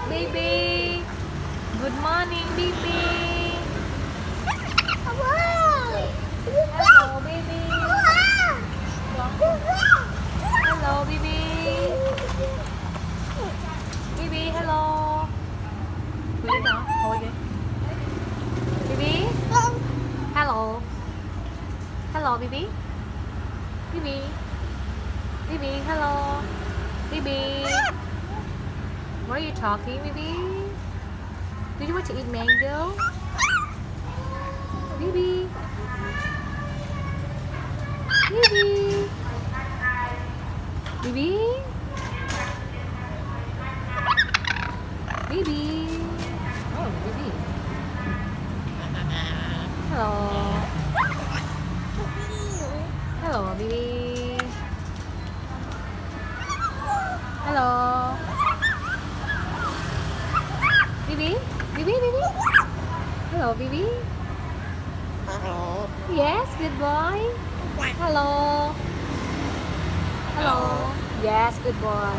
Bibi. Good morning, Bibi. Hello, Bibi. Hello, Bibi. Bibi, hello. Please now, hold it. Bibi. Hello. Hello, Bibi. Bibi. Bibi, hello. Bibi. Why are you talking, Bibi? Do you want to eat mango? Bibi. Bibi. Bibi. Bibi. Oh, Bibi. Hello. Hello, Bibi. Hello. Bibi. Bibi, Bibi. Hello, Bibi. Yes, good boy. Hello. Hello. Yes, good boy.